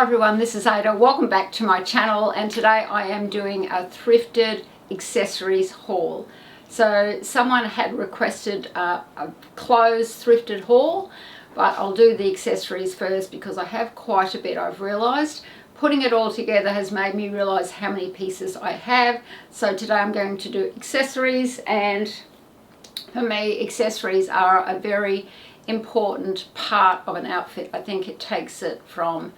everyone, this is Ada. Welcome back to my channel, and today I am doing a thrifted accessories haul. So someone had requested a clothes thrifted haul, but I'll do the accessories first because I have quite a bit. I've realised putting it all together has made me realise how many pieces I have. So today I'm going to do accessories, and for me accessories are a very important part of an outfit. I think it takes it from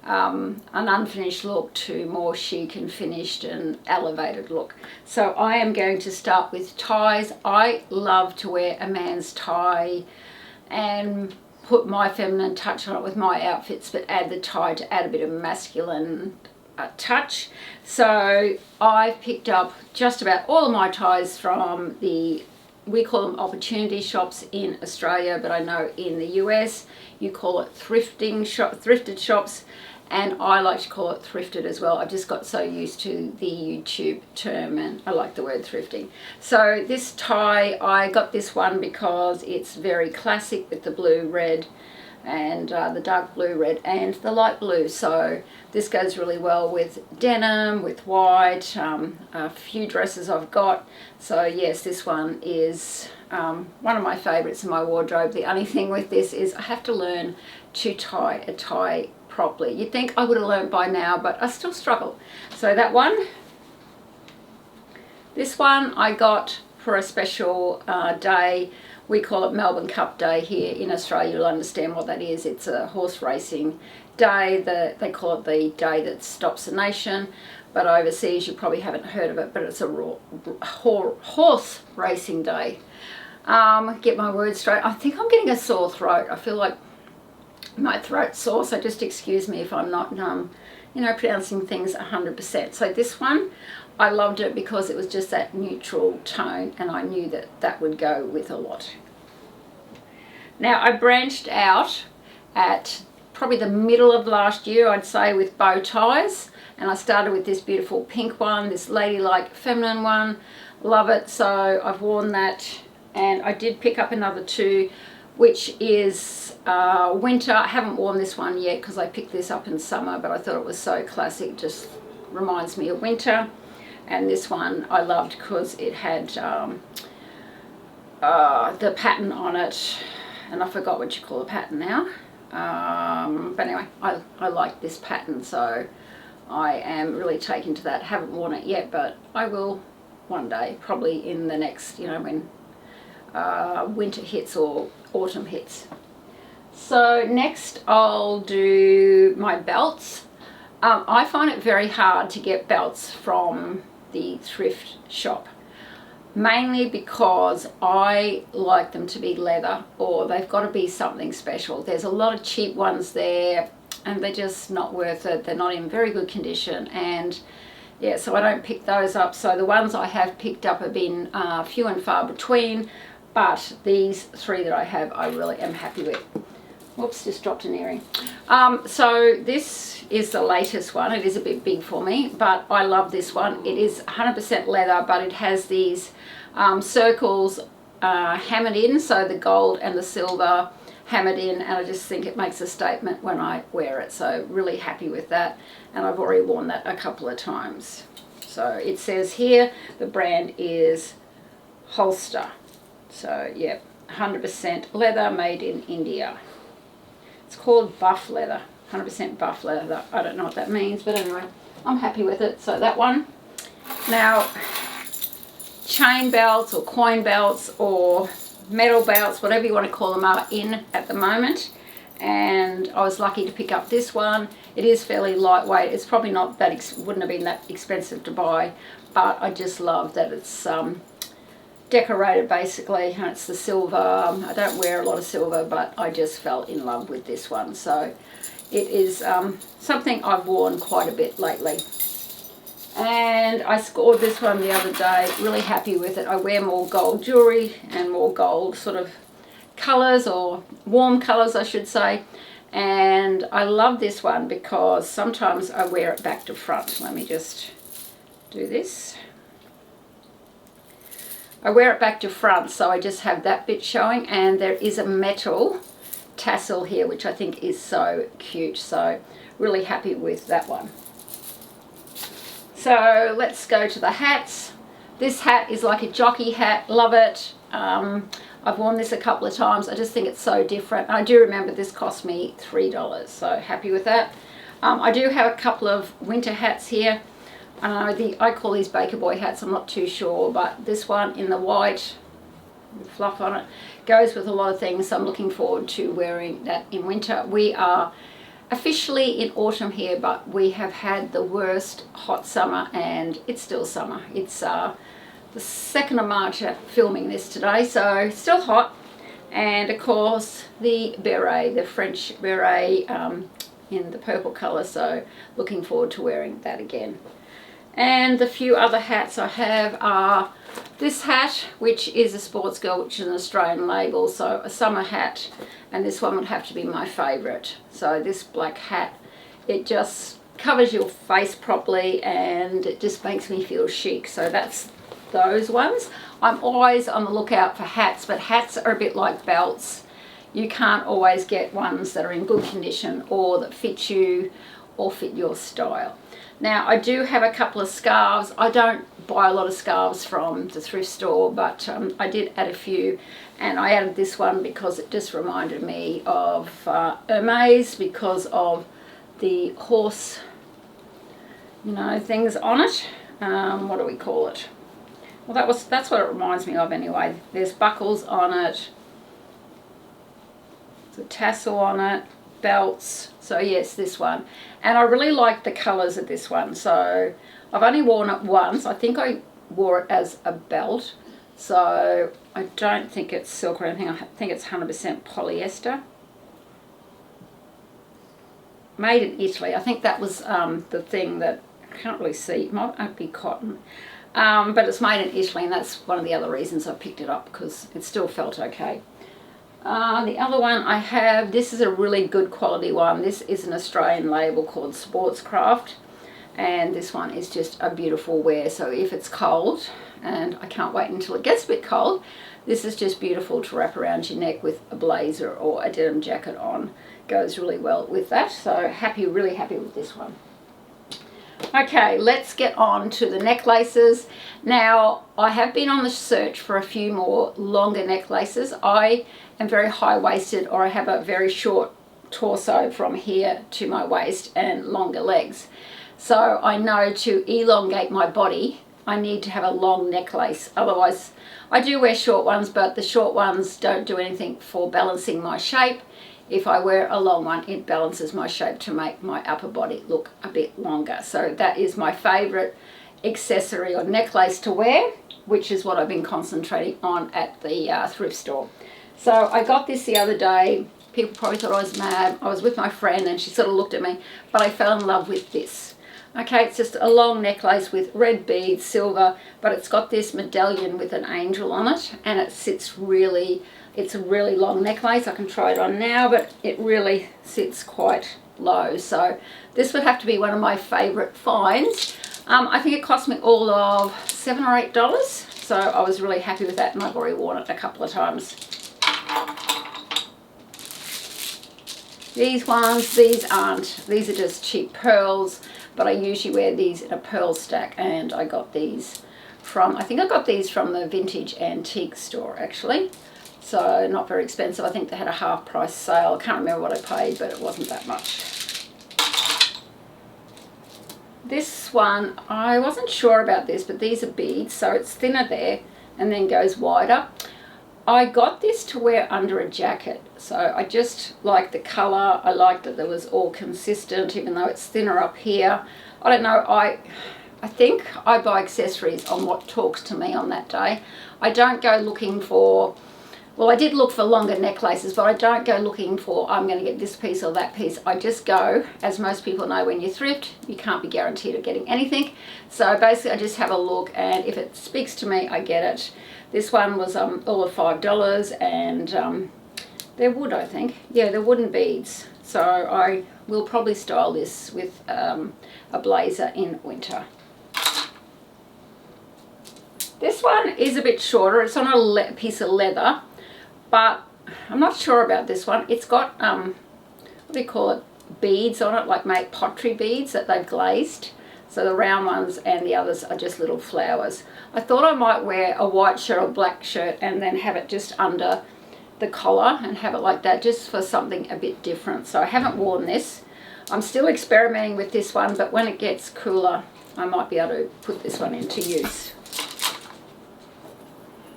an unfinished look to more chic and finished and elevated look. So I am going to start with ties. I love to wear a man's tie and put my feminine touch on it with my outfits, but add the tie to add a bit of masculine touch. So I've picked up just about all of my ties from we call them opportunity shops in Australia, but I know in the US you call it thrifted shops, and I like to call it thrifted as well. I've just got so used to the YouTube term and I like the word thrifting. So this tie, I got this one because it's very classic with the blue, red, and the dark blue, red, and the light blue. So this goes really well with denim, with white, a few dresses I've got. So yes, this one is one of my favorites in my wardrobe. The only thing with this is I have to learn to tie a tie properly. You'd think I would have learned by now, but I still struggle. So that one, this one I got for a special day. We call it Melbourne Cup Day here in Australia. You'll understand what that is. It's a horse racing day. They call it the day that stops the nation, but overseas you probably haven't heard of it, but it's a horse racing day. Get my words straight. I think I'm getting a sore throat. I feel like my throat's sore, so just excuse me if I'm not pronouncing things 100%. So this one, I loved it because it was just that neutral tone, and I knew that that would go with a lot. Now I branched out at probably the middle of last year, I'd say, with bow ties, and I started with this beautiful pink one, this ladylike feminine one. Love it. So I've worn that, and I did pick up another two, which is winter. I haven't worn this one yet because I picked this up in summer, but I thought it was so classic, just reminds me of winter. And this one I loved because it had the pattern on it, and I forgot what you call the pattern now. But anyway, I like this pattern, so I am really taken to that. Haven't worn it yet, but I will one day, probably in the next, when winter hits or autumn hits. So next I'll do my belts. I find it very hard to get belts from the thrift shop, mainly because I like them to be leather, or they've got to be something special. There's a lot of cheap ones there and they're just not worth it. They're not in very good condition, and yeah, so I don't pick those up. So the ones I have picked up have been few and far between, but these three that I have I really am happy with. Whoops, just dropped an earring. So this is the latest one. It is a bit big for me, but I love this one. It is 100% leather, but it has these circles hammered in, so the gold and the silver hammered in, and I just think it makes a statement when I wear it. So really happy with that, and I've already worn that a couple of times. So it says here the brand is Holster. So yeah, 100% leather, made in India. It's called buff leather, 100% buff leather. I don't know what that means, but anyway, I'm happy with it. So that one. Now, chain belts or coin belts or metal belts, whatever you want to call them, are in at the moment. And I was lucky to pick up this one. It is fairly lightweight. It's probably not that, wouldn't have been that expensive to buy, but I just love that it's decorated basically, and it's the silver. I don't wear a lot of silver, but I just fell in love with this one. So it is something I've worn quite a bit lately, and I scored this one the other day. Really happy with it. I wear more gold jewelry and more gold sort of colors, or warm colors I should say, and I love this one because sometimes I wear it back to front. Let me just do this. I wear it back to front, so I just have that bit showing, and there is a metal tassel here, which I think is so cute. So really happy with that one. So let's go to the hats. This hat is like a jockey hat, love it. I've worn this a couple of times. I just think it's so different. I do remember this cost me $3, so happy with that. I do have a couple of winter hats here. I call these Baker Boy hats, I'm not too sure, but this one in the white, with fluff on it, goes with a lot of things, so I'm looking forward to wearing that in winter. We are officially in autumn here, but we have had the worst hot summer, and it's still summer. It's the 2nd of March at filming this today, so still hot. And of course the beret, the French beret in the purple colour, so looking forward to wearing that again. And the few other hats I have are this hat, which is a Sports Girl, which is an Australian label, so a summer hat, and this one would have to be my favourite. So this black hat, it just covers your face properly and it just makes me feel chic, so that's those ones. I'm always on the lookout for hats, but hats are a bit like belts. You can't always get ones that are in good condition or that fit you or fit your style. Now I do have a couple of scarves. I don't buy a lot of scarves from the thrift store, but I did add a few, and I added this one because it just reminded me of Hermes because of the horse, you know, things on it. What do we call it? Well, that's what it reminds me of anyway. There's buckles on it, there's a tassel on it, belts. So yes, this one. And I really like the colours of this one. So I've only worn it once. I think I wore it as a belt. So I don't think it's silk or anything. I think it's 100% polyester. Made in Italy. I think that was the thing that I can't really see. It might be cotton. But it's made in Italy, and that's one of the other reasons I picked it up, because it still felt okay. The other one I have, this is a really good quality one. This is an Australian label called Sportscraft, and this one is just a beautiful wear. So if it's cold, and I can't wait until it gets a bit cold, this is just beautiful to wrap around your neck with a blazer or a denim jacket on. Goes really well with that, so really happy with this one. Okay, let's get on to the necklaces. Now, I have been on the search for a few more longer necklaces. I am very high-waisted, or I have a very short torso from here to my waist and longer legs. So I know to elongate my body, I need to have a long necklace. Otherwise, I do wear short ones, but the short ones don't do anything for balancing my shape. If I wear a long one, it balances my shape to make my upper body look a bit longer. So that is my favourite accessory or necklace to wear, which is what I've been concentrating on at the thrift store. So I got this the other day. People probably thought I was mad. I was with my friend and she sort of looked at me, but I fell in love with this. Okay, it's just a long necklace with red beads, silver, but it's got this medallion with an angel on it, and it sits really, it's a really long necklace. I can try it on now, but it really sits quite low. So this would have to be one of my favourite finds. I think it cost me all of $7 or $8. So I was really happy with that, and I've already worn it a couple of times. These ones, these aren't. These are just cheap pearls, but I usually wear these in a pearl stack, and I got these from, I think I got these from the vintage antique store actually. So not very expensive. I think they had a half price sale. I can't remember what I paid, but it wasn't that much. This one, I wasn't sure about this, but these are beads, so it's thinner there and then goes wider. I got this to wear under a jacket, so I just like the colour. I liked that it was all consistent, even though it's thinner up here. I don't know, I think I buy accessories on what talks to me on that day. I don't go looking for, well, I did look for longer necklaces, but I don't go looking for, I'm going to get this piece or that piece. I just go, as most people know, when you thrift, you can't be guaranteed of getting anything. So basically I just have a look, and if it speaks to me, I get it. This one was all of $5, and they're wood, I think. Yeah, they're wooden beads. So I will probably style this with a blazer in winter. This one is a bit shorter. It's on a piece of leather, but I'm not sure about this one. It's got, what do you call it, beads on it, like make pottery beads that they've glazed. So the round ones and the others are just little flowers. I thought I might wear a white shirt or black shirt and then have it just under the collar and have it like that, just for something a bit different. So I haven't worn this. I'm still experimenting with this one, but when it gets cooler, I might be able to put this one into use.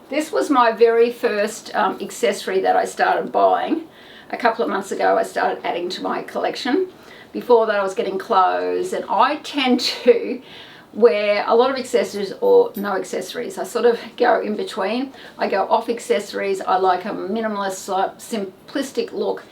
This was my very first accessory that I started buying. A couple of months ago I started adding to my collection. Before that I was getting clothes, and I tend to wear a lot of accessories or no accessories. I sort of go in between. I go off accessories. I like a minimalist, simplistic look,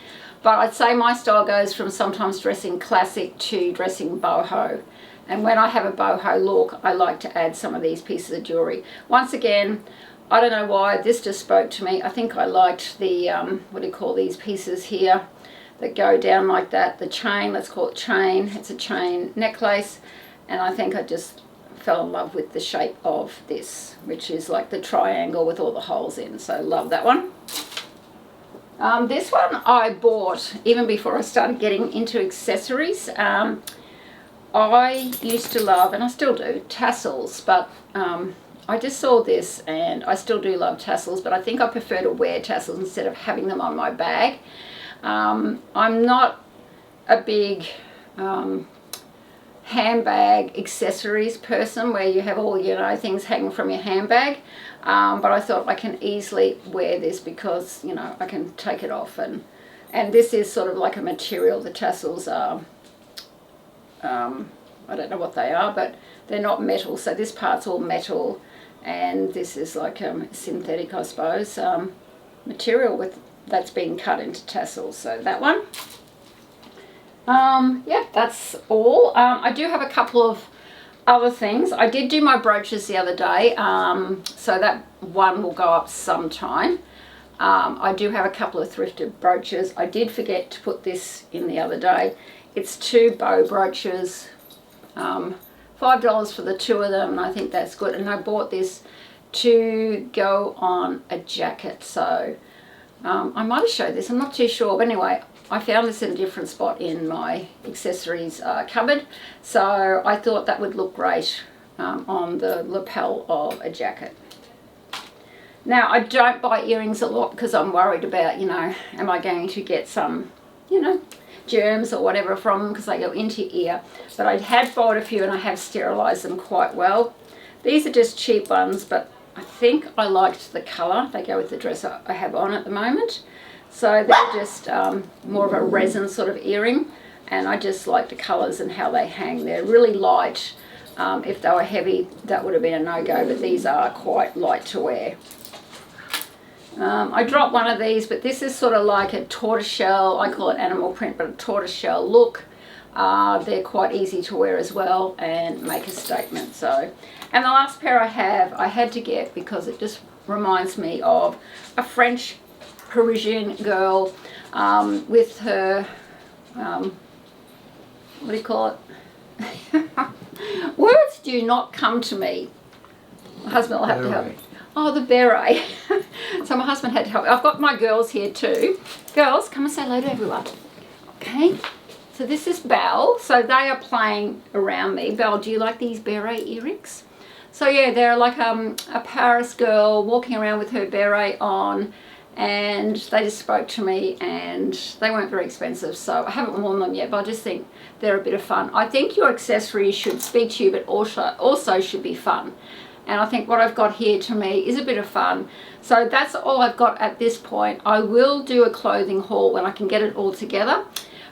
but I'd say my style goes from sometimes dressing classic to dressing boho. And when I have a boho look, I like to add some of these pieces of jewelry. Once again, I don't know why, this just spoke to me. I think I liked the, what do you call these pieces here that go down like that? The chain, let's call it chain. It's a chain necklace. And I think I just fell in love with the shape of this, which is like the triangle with all the holes in. So love that one. This one I bought even before I started getting into accessories. I used to love, and I still do, tassels, but I just saw this, and I still do love tassels, but I think I prefer to wear tassels instead of having them on my bag. I'm not a big handbag accessories person where you have all, you know, things hanging from your handbag, but I thought I can easily wear this because, you know, I can take it off, and this is sort of like a material. The tassels are I don't know what they are, but they're not metal, so this part's all metal, and this is like synthetic, I suppose, material with that's been cut into tassels. So that one. Yeah, that's all. I do have a couple of other things. I did do my brooches the other day, so that one will go up sometime. I do have a couple of thrifted brooches. I did forget to put this in the other day. It's 2 bow brooches, $5 for the 2 of them, and I think that's good. And I bought this to go on a jacket, so I might have showed this, I'm not too sure, but anyway, I found this in a different spot in my accessories cupboard, so I thought that would look great on the lapel of a jacket. Now, I don't buy earrings a lot because I'm worried about, you know, am I going to get some, you know, germs or whatever from them because they go into your ear. But I had bought a few and I have sterilised them quite well. These are just cheap ones, but I think I liked the colour. They go with the dress I have on at the moment. So they're just more of a resin sort of earring, and I just like the colours and how they hang. They're really light. If they were heavy, that would have been a no-go, but these are quite light to wear. I dropped one of these, but this is sort of like a tortoiseshell, I call it animal print, but a tortoiseshell look. They're quite easy to wear as well and make a statement. So, and the last pair I had to get because it just reminds me of a French Parisian girl with her, what do you call it? Words do not come to me. My husband will have to help me. Oh, the beret. So my husband had to help me. I've got my girls here too. Girls, come and say hello to everyone. Okay. So this is Belle. So they are playing around me. Belle, do you like these beret earrings? So yeah, they're like a Paris girl walking around with her beret on, and they just spoke to me, and they weren't very expensive, so I haven't worn them yet, but I just think they're a bit of fun. I think your accessories should speak to you, but also should be fun. And I think what I've got here to me is a bit of fun. So that's all I've got at this point. I will do a clothing haul when I can get it all together.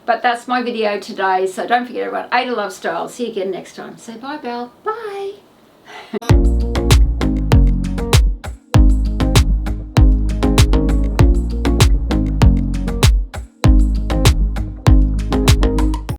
But that's my video today. So don't forget everyone, Ada Love Style. See you again next time. Say bye, Belle. Bye.